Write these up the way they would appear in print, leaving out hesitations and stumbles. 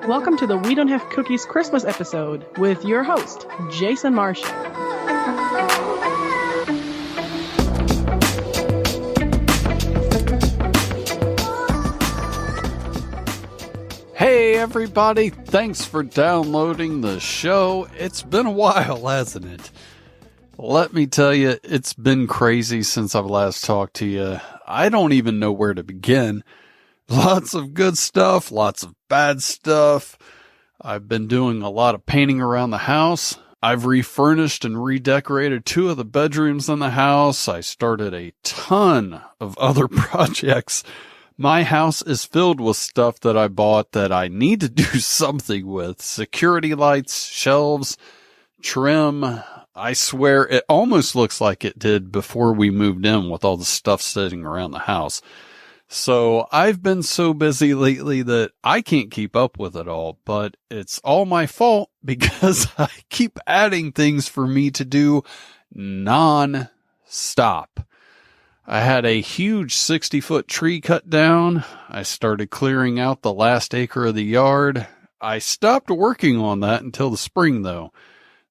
Welcome to the We Don't Have Cookies Christmas episode with your host, Jason Marshall. Hey everybody, thanks for downloading the show. It's been a while, hasn't it? Let me tell you, it's been crazy since I've last talked to you. I don't even know where to begin. Lots of good stuff, lots of bad stuff. I've been doing a lot of painting around the house. I've refurnished and redecorated 2 of the bedrooms in the house. I started a ton of other projects. My house is filled with stuff that I bought that I need to do something with. Security lights, shelves, trim. I swear it almost looks like it did before we moved in with all the stuff sitting around the house. So I've been so busy lately that I can't keep up with it all, but it's all my fault because I keep adding things for me to do non-stop. I had a huge 60-foot tree cut down. I started clearing out the last acre of the yard. I stopped working on that until the spring, though.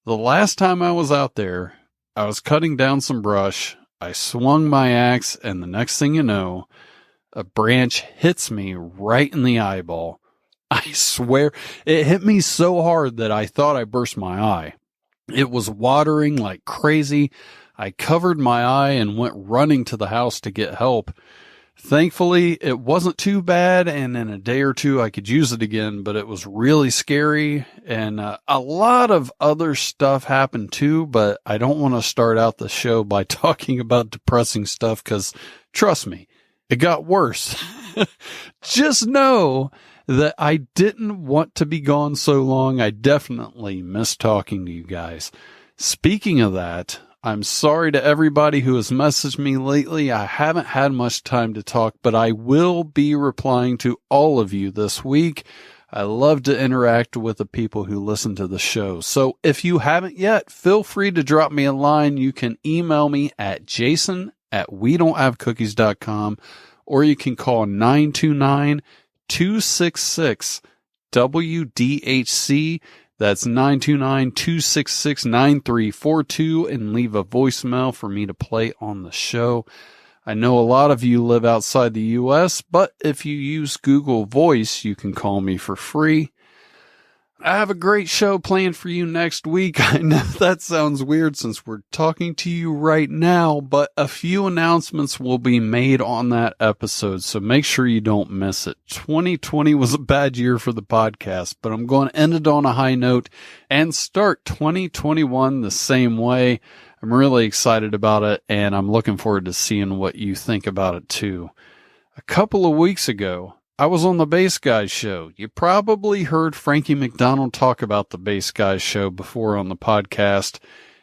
The last time I was out there, I was cutting down some brush. I swung my axe, and the next thing you know, a branch hits me right in the eyeball. I swear, it hit me so hard that I thought I burst my eye. It was watering like crazy. I covered my eye and went running to the house to get help. Thankfully, it wasn't too bad, and in a day or two I could use it again, but it was really scary, and a lot of other stuff happened too, but I don't want to start out the show by talking about depressing stuff, because trust me, it got worse. Just know that I didn't want to be gone so long. I definitely miss talking to you guys. Speaking of that, I'm sorry to everybody who has messaged me lately. I haven't had much time to talk, but I will be replying to all of you this week. I love to interact with the people who listen to the show. So if you haven't yet, feel free to drop me a line. You can email me at jason@wedon'thavecookies.com, or you can call 929-266-WDHC. That's 929-266-9342, and leave a voicemail for me to play on the show. I know a lot of you live outside the U.S., but if you use Google Voice, you can call me for free. I have a great show planned for you next week. I know that sounds weird since we're talking to you right now, but a few announcements will be made on that episode, so make sure you don't miss it. 2020 was a bad year for the podcast, but I'm going to end it on a high note and start 2021 the same way. I'm really excited about it, and I'm looking forward to seeing what you think about it too. A couple of weeks ago, I was on the Bass Guys show. You probably heard Frankie MacDonald talk about the Bass Guys show before on the podcast.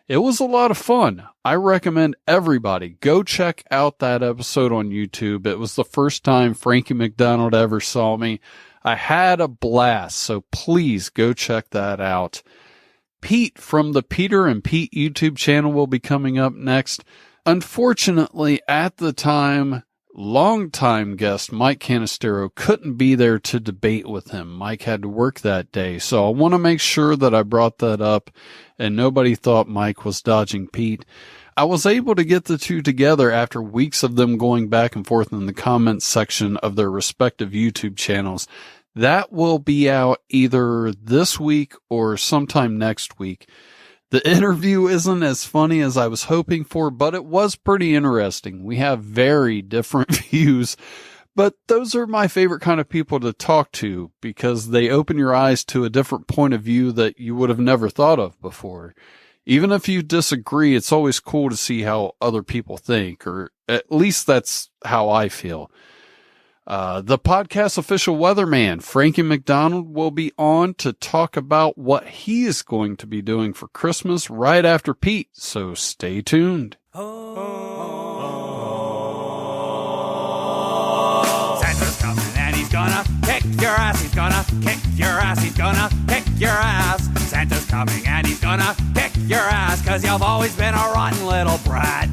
It was a lot of fun. I recommend everybody go check out that episode on YouTube. It was the first time Frankie MacDonald ever saw me. I had a blast, so please go check that out. Pete from the Peter and Pete YouTube channel will be coming up next. Unfortunately, at the time, longtime guest Mike Canestaro couldn't be there to debate with him. Mike had to work that day, so I want to make sure that I brought that up and nobody thought Mike was dodging Pete. I was able to get the two together after weeks of them going back and forth in the comments section of their respective YouTube channels. That will be out either this week or sometime next week. The interview isn't as funny as I was hoping for, but it was pretty interesting. We have very different views, but those are my favorite kind of people to talk to because they open your eyes to a different point of view that you would have never thought of before. Even if you disagree, it's always cool to see how other people think, or at least that's how I feel. The podcast official weatherman, Frankie MacDonald, will be on to talk about what he is going to be doing for Christmas right after Pete, so stay tuned. Santa's coming and he's gonna kick your ass, he's gonna kick your ass, he's gonna kick your ass. Santa's coming and he's gonna kick your ass, 'cause you've always been a rotten little brat.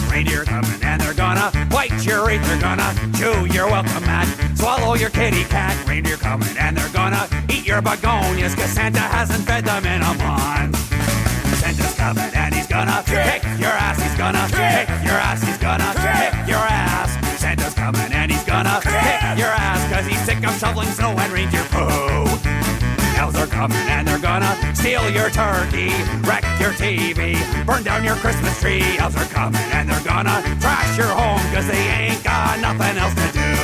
Reindeer coming and they're gonna wipe Eat your eighth, they're gonna chew your welcome mat. Swallow your kitty cat, reindeer coming and they're gonna eat your begonias, cause Santa hasn't fed them in a month. Santa's coming and he's gonna kick your ass, he's gonna kick your ass, he's gonna kick your ass. Santa's coming and he's gonna kick your ass, cause he's sick of shoveling snow and reindeer poo. Elves are coming and they're gonna steal your turkey, wreck your TV, burn down your Christmas tree. Elves are coming and they're gonna trash your home, cause they ain't got nothing else to do.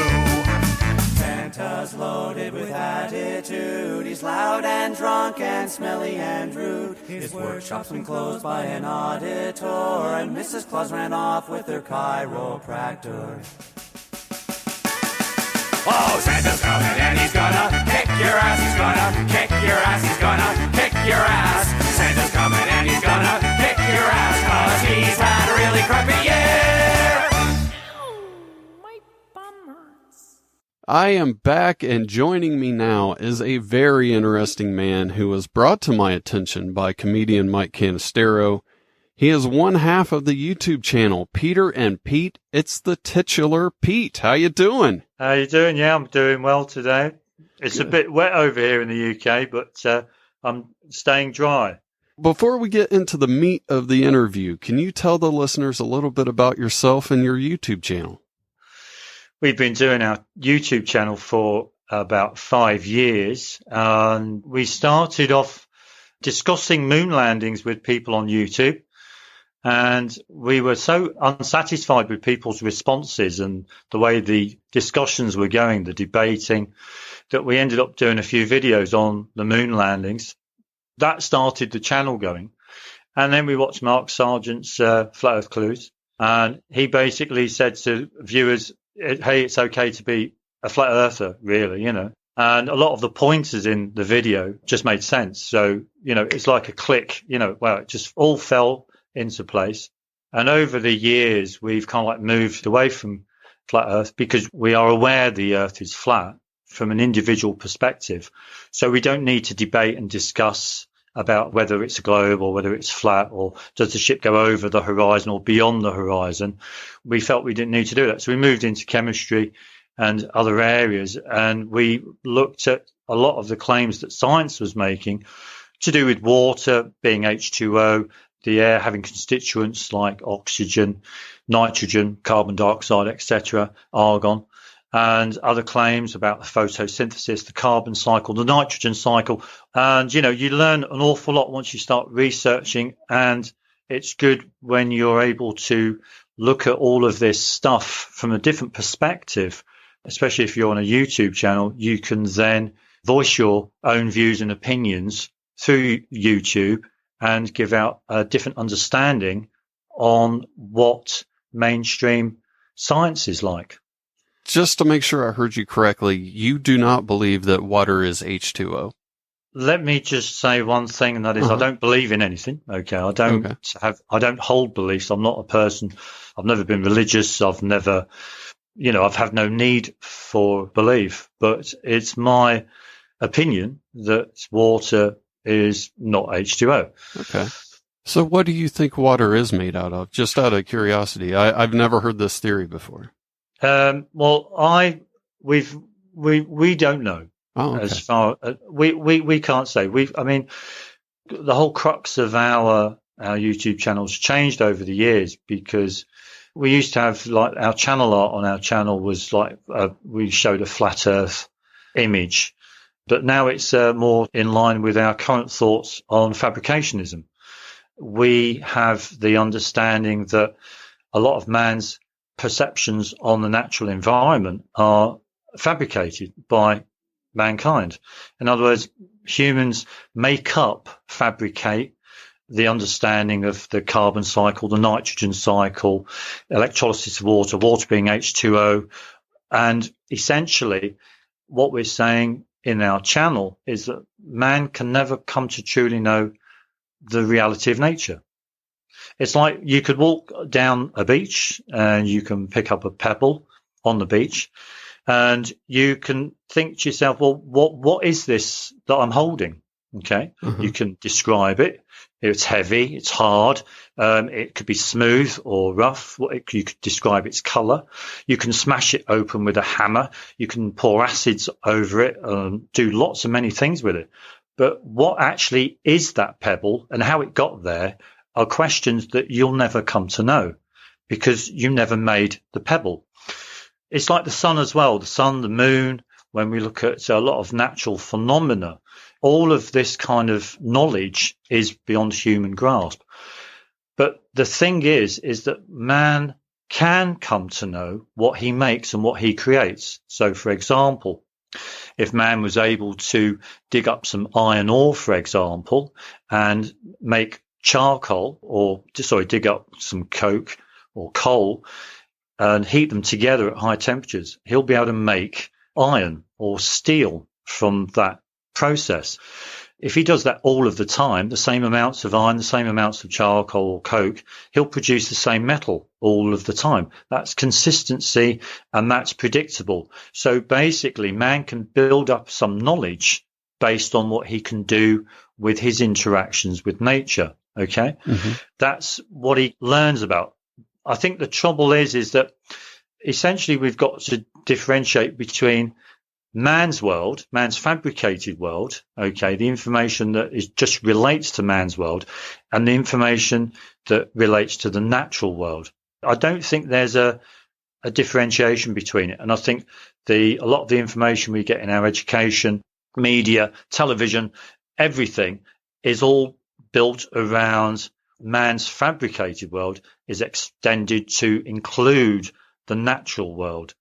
Santa's loaded with attitude. He's loud and drunk and smelly and rude. His workshop's been closed by an auditor, and Mrs. Claus ran off with her chiropractor. Oh, Santa's coming and he's gonna kick your ass, he's gonna kick your ass, he's gonna kick your ass. Santa's coming and he's gonna kick your ass, cause he's had a really crappy year. My bum hurts. I am back, and joining me now is a very interesting man who was brought to my attention by comedian Mike Canestaro. He is one half of the YouTube channel, Peter and Pete. It's the titular Pete. How you doing? How you doing? Yeah, I'm doing well today. It's Good. a bit wet over here in the UK, but I'm staying dry. Before we get into the meat of the interview, can you tell the listeners a little bit about yourself and your YouTube channel? We've been doing our YouTube channel for about 5 years, and we started off discussing moon landings with people on YouTube. And we were so unsatisfied with people's responses and the way the discussions were going, the debating, that we ended up doing a few videos on the moon landings. That started the channel going. And then we watched Mark Sargent's Flat Earth Clues. And he basically said to viewers, hey, it's okay to be a flat earther, really, you know. And a lot of the pointers in the video just made sense. So, you know, it's like a click, you know, well, it just all fell into place. And over the years, we've kind of like moved away from flat Earth because we are aware the Earth is flat from an individual perspective. So we don't need to debate and discuss about whether it's a globe or whether it's flat, or does the ship go over the horizon or beyond the horizon. We felt we didn't need to do that. So we moved into chemistry and other areas, and we looked at a lot of the claims that science was making to do with water being H2O, the air having constituents like oxygen, nitrogen, carbon dioxide, etc., argon, and other claims about the photosynthesis, the carbon cycle, the nitrogen cycle. And, you know, you learn an awful lot once you start researching, and it's good when you're able to look at all of this stuff from a different perspective, especially if you're on a YouTube channel. You can then voice your own views and opinions through YouTube and give out a different understanding on what mainstream science is like. Just to make sure I heard you correctly, you do not believe that water is H2O. Let me just say one thing, and that is I don't believe in anything. Okay. I don't hold beliefs. I'm not a person. I've never been religious. I've never, you know, I've had no need for belief, but it's my opinion that water is not H2O. Okay. So what do you think water is made out of? Just out of curiosity. I've never heard this theory before. Well, we don't know. Oh, okay. As far we can't say. I mean, the whole crux of our YouTube channel's changed over the years, because we used to have, like, our channel art on our channel was like we showed a flat Earth image. But now it's more in line with our current thoughts on fabricationism. We have the understanding that a lot of man's perceptions on the natural environment are fabricated by mankind. In other words, humans fabricate the understanding of the carbon cycle, the nitrogen cycle, electrolysis of water, water being H2O. And essentially what we're saying in our channel is that man can never come to truly know the reality of nature. It's like you could walk down a beach and you can pick up a pebble on the beach and you can think to yourself, well, what is this that I'm holding? Okay. You can describe it. It's heavy, it's hard, it could be smooth or rough. You could describe its colour. You can smash it open with a hammer. You can pour acids over it, do lots of many things with it. But what actually is that pebble and how it got there are questions that you'll never come to know because you never made the pebble. It's like the sun as well, the sun, the moon. When we look at a lot of natural phenomena, all of this kind of knowledge is beyond human grasp. But the thing is that man can come to know what he makes and what he creates. So, for example, if man was able to dig up some iron ore, for example, and make charcoal dig up some coke or coal and heat them together at high temperatures, he'll be able to make iron or steel from that process. If he does that all of the time, the same amounts of iron, the same amounts of charcoal or coke, he'll produce the same metal all of the time. That's consistency and that's predictable. So basically, man can build up some knowledge based on what he can do with his interactions with nature. Okay? Mm-hmm. That's what he learns about. I think the trouble is that essentially we've got to differentiate between man's world, man's fabricated world, okay, the information that is just relates to man's world, and the information that relates to the natural world. I don't think there's a differentiation between it. And I think a lot of the information we get in our education, media, television, everything is all built around man's fabricated world is extended to include the natural world.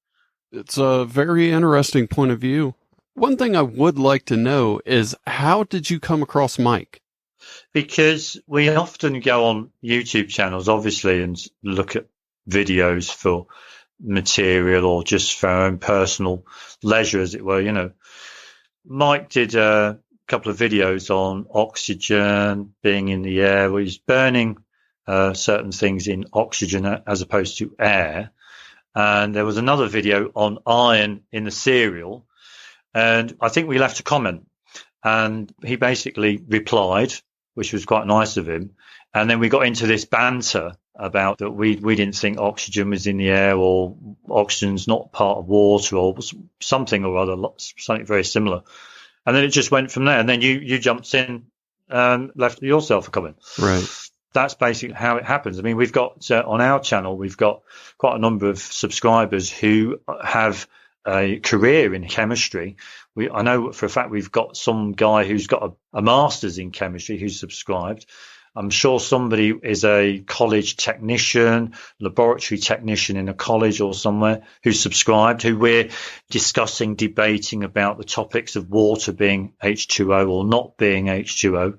It's a very interesting point of view. One thing I would like to know is, how did you come across Mike? Because we often go on YouTube channels, obviously, and look at videos for material or just for our own personal leisure, as it were. You know, Mike did a couple of videos on oxygen being in the air, where he's burning certain things in oxygen as opposed to air. And there was another video on iron in the cereal. And I think we left a comment. And he basically replied, which was quite nice of him. And then we got into this banter about that we didn't think oxygen was in the air, or oxygen's not part of water, or something or other, something very similar. And then it just went from there. And then you jumped in and left yourself a comment. Right. That's basically how it happens. I mean, we've got on our channel, we've got quite a number of subscribers who have a career in chemistry. I know for a fact we've got some guy who's got a master's in chemistry who's subscribed. I'm sure somebody is a college technician, laboratory technician in a college or somewhere who's subscribed, who we're discussing, debating about the topics of water being H2O or not being H2O.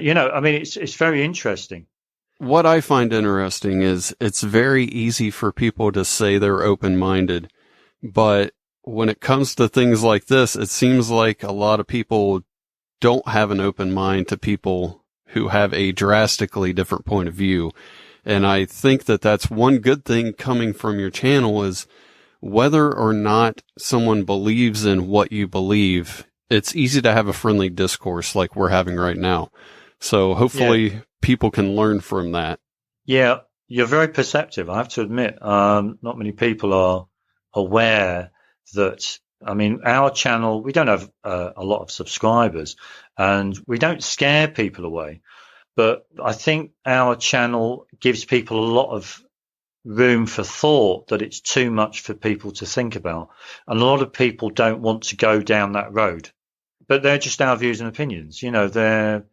You know, I mean, it's very interesting. What I find interesting is it's very easy for people to say they're open-minded, but when it comes to things like this, it seems like a lot of people don't have an open mind to people who have a drastically different point of view. And I think that that's one good thing coming from your channel is whether or not someone believes in what you believe, it's easy to have a friendly discourse like we're having right now. So hopefully people can learn from that. Yeah, you're very perceptive, I have to admit. Not many people are aware that, I mean, our channel, we don't have a lot of subscribers and we don't scare people away. But I think our channel gives people a lot of room for thought, that it's too much for people to think about. And a lot of people don't want to go down that road. But they're just our views and opinions. You know, they're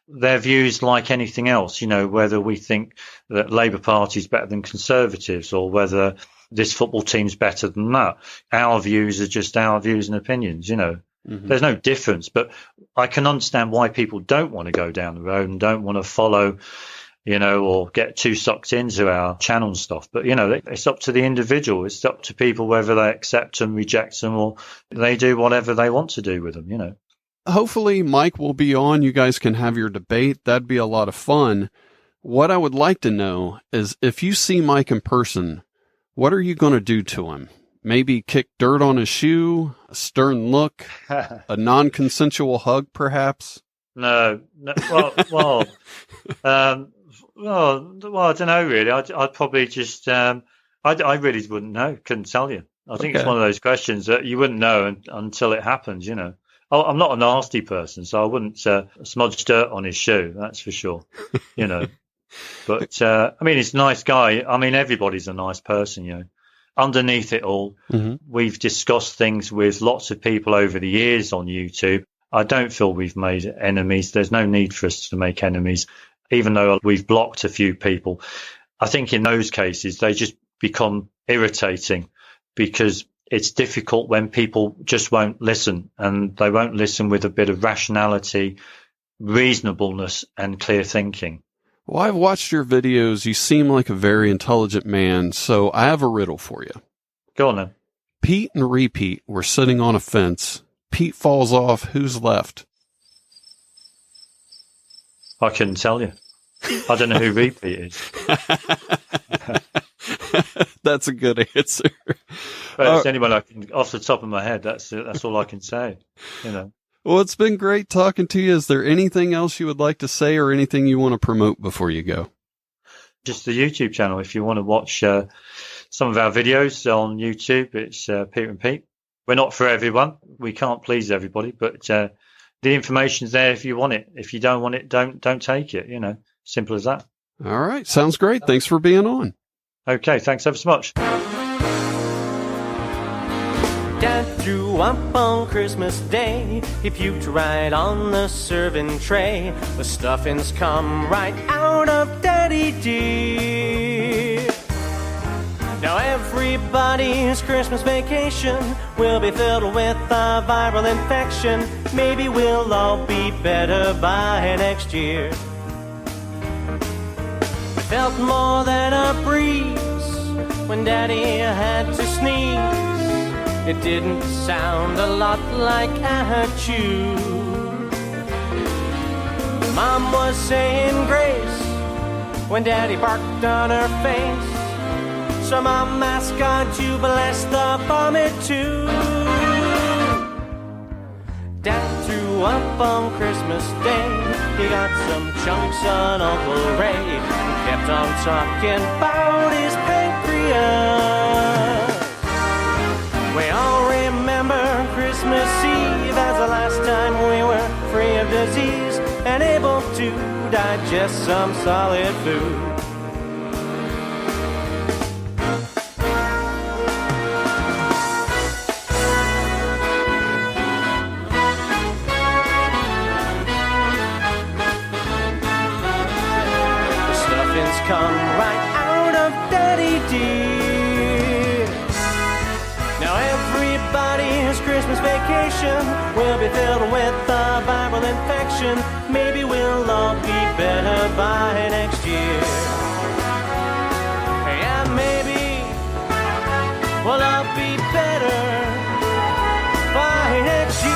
views like anything else, you know, whether we think that Labour Party is better than Conservatives or whether this football team's better than that. Our views are just our views and opinions, you know. Mm-hmm. There's no difference. But I can understand why people don't want to go down the road and don't want to follow, you know, or get too sucked into our channel and stuff. But, you know, it's up to the individual. It's up to people whether they accept them, reject them, or they do whatever they want to do with them, you know. Hopefully Mike will be on. You guys can have your debate. That'd be a lot of fun. What I would like to know is, if you see Mike in person, what are you going to do to him? Maybe kick dirt on his shoe, a stern look, a non-consensual hug, perhaps? No. Well, I don't know really. I'd probably just, I really wouldn't know. Couldn't tell you. I think it's Okay. one of those questions that you wouldn't know until it happens, you know. I'm not a nasty person, so I wouldn't smudge dirt on his shoe. That's for sure, you know. But I mean, he's a nice guy. I mean, everybody's a nice person, you know. Underneath it all, we've discussed things with lots of people over the years on YouTube. I don't feel we've made enemies. There's no need for us to make enemies, even though we've blocked a few people. I think in those cases, they just become irritating because it's difficult when people just won't listen, and they won't listen with a bit of rationality, reasonableness, and clear thinking. Well, I've watched your videos. You seem like a very intelligent man, so I have a riddle for you. Go on then. Pete and Repeat were sitting on a fence. Pete falls off. Who's left? I couldn't tell you. I don't know who Repeat is. That's a good answer. But it's anyone I can, off the top of my head, that's all I can say, you know. Well, it's been great talking to you. Is there anything else you would like to say or anything you want to promote before you go? Just the YouTube channel. If you want to watch some of our videos on YouTube, it's Peter and Pete. We're not for everyone. We can't please everybody, but the information's there if you want it. If you don't want it, don't take it, you know. Simple as that. All right. Sounds great. Thanks for being on. Okay. Thanks ever so much. Dad threw up on Christmas Day. He puked right on the serving tray. The stuffings come right out of Daddy dear. Now everybody's Christmas vacation will be filled with a viral infection. Maybe we'll all be better by next year. It felt more than a breeze when Daddy had to sneeze. It didn't sound a lot like achoo. Mom was saying grace when Daddy barked on her face. So Mom asked God to bless the vomit too. Dad threw up on Christmas Day. He got some chunks on Uncle Ray. He kept on talking about his pancreas. We all remember Christmas Eve as the last time we were free of disease and able to digest some solid food. The stuffings come right out of Daddy dear. Now everybody's Christmas vacation will be filled with a viral infection. Maybe we'll all be better by next year. Yeah, maybe we'll all be better by next year.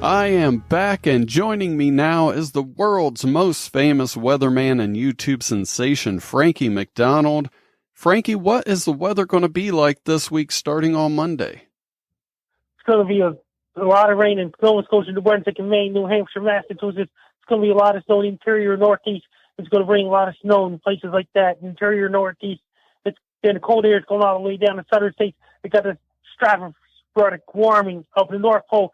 I am back, and joining me now is the world's most famous weatherman and YouTube sensation, Frankie MacDonald. Frankie, what is the weather going to be like this week starting on Monday? It's going to be a lot of rain in Nova Scotia, New Brunswick, and Maine, New Hampshire, Massachusetts. It's going to be a lot of snow in the interior northeast. It's going to bring a lot of snow in places like that, interior northeast. Then the cold air is going all the way down to southern states. We got the stratospheric warming up in the North Pole.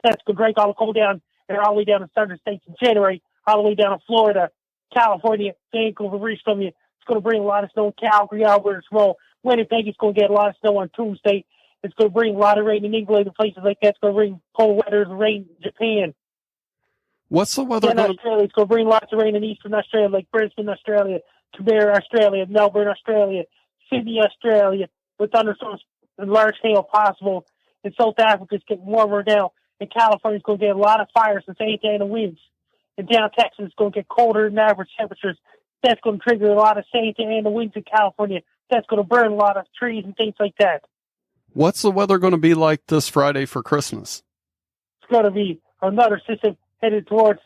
That's going to break all the cold down and all the way down to southern states in January, all the way down to Florida, California, Vancouver, British Columbia. It's going to bring a lot of snow in Calgary, Alberta, Small. Winnipeg is going to get a lot of snow on Tuesday. It's going to bring a lot of rain in England and places like that. It's going to bring cold weather and rain in Japan. What's the weather In Australia, it's going to bring lots of rain in eastern Australia, like Brisbane, Australia, Canberra, Australia, Melbourne, Australia, Sydney, Australia, with thunderstorms and large hail possible. In South Africa, it's getting warmer now. In California, it's going to get a lot of fires and Santa Ana winds. In down Texas, it's going to get colder than average temperatures. That's going to trigger a lot of Santa Ana winds in California. That's going to burn a lot of trees and things like that. What's the weather going to be like this Friday for Christmas? It's going to be another system headed towards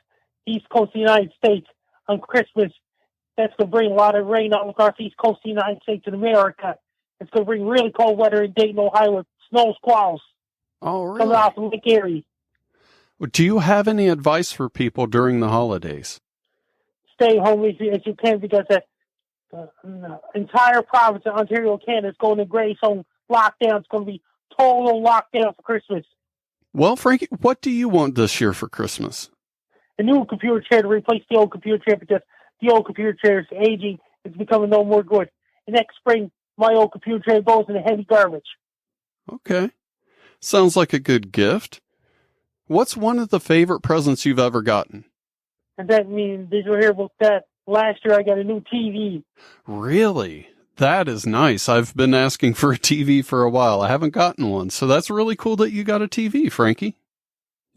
the East Coast of the United States on Christmas. That's going to bring a lot of rain on the Northeast Coast of the United States of America. It's going to bring really cold weather in Dayton, Ohio with snow squalls Oh, really? coming off of Lake Erie. Do you have any advice for people during the holidays? Stay home as you can because the entire province of Ontario, Canada is going to gray zone lockdown. It's going to be total lockdown for Christmas. Well, Frankie, what do you want this year for Christmas? A new computer chair to replace the old computer chair because the old computer chair is aging. It's becoming no more good. And next spring, my old computer chair goes in the heavy garbage. Okay. Sounds like a good gift. What's one of the favorite presents you've ever gotten? And that means, did you hear about that? Last year I got a new TV. Really? That is nice. I've been asking for a TV for a while. I haven't gotten one. So that's really cool that you got a TV, Frankie.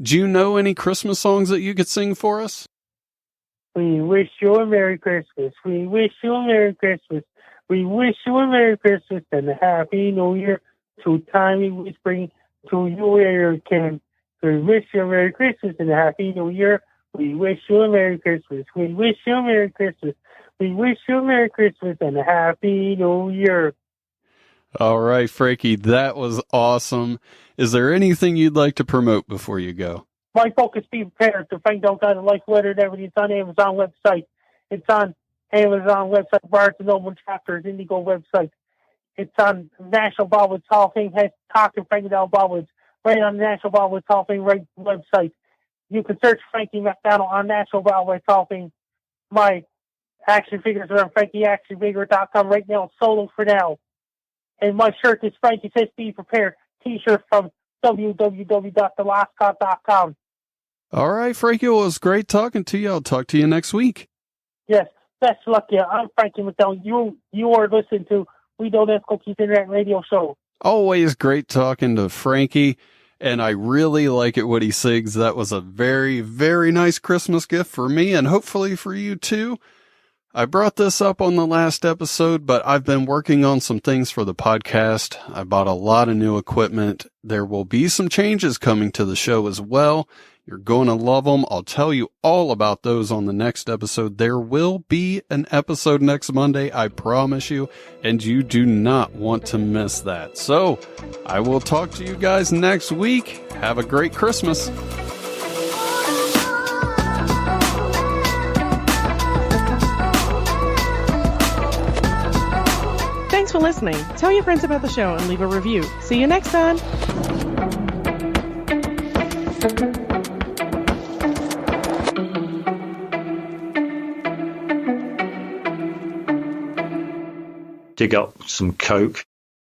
Do you know any Christmas songs that you could sing for us? We wish you a Merry Christmas. We wish you a Merry Christmas. We wish you a Merry Christmas and a Happy New Year. To time we spring to you where you can. We wish you a Merry Christmas and a Happy New Year. We wish you a Merry Christmas. We wish you a Merry Christmas. We wish you a Merry Christmas and a Happy New Year. All right, Frankie, that was awesome. Is there anything you'd like to promote before you go? My focus, be prepared to find out kind of life weather and everything. It's on Amazon website. It's on Amazon website, Barnes & Noble Chapters, Indigo website. It's on National Bobbleheads Hall of Fame, talking Frankie Bobbleheads, right on the National Bobbleheads Hall of Fame website. You can search Frankie MacDonald on National Bobbleheads Hall of Fame. My action figures are on FrankieActionFigure.com right now, solo for now. And my shirt is Frankie Says Be Prepared t-shirt from www.thelostcop.com. All right, Frankie, well, it was great talking to you. I'll talk to you next week. Yes, best of luck. Yeah, I'm Frankie MacDonald. You are listening to We Don't Have Cookies Internet Radio Show. Always great talking to Frankie, and I really like it what he sings. That was a very, very nice Christmas gift for me, and hopefully for you too. I brought this up on the last episode, but I've been working on some things for the podcast. I bought a lot of new equipment. There will be some changes coming to the show as well. You're going to love them. I'll tell you all about those on the next episode. There will be an episode next Monday, I promise you, and you do not want to miss that. So I will talk to you guys next week. Have a great Christmas. Thanks for listening. Tell your friends about the show and leave a review. See you next time. Dig up some Coke.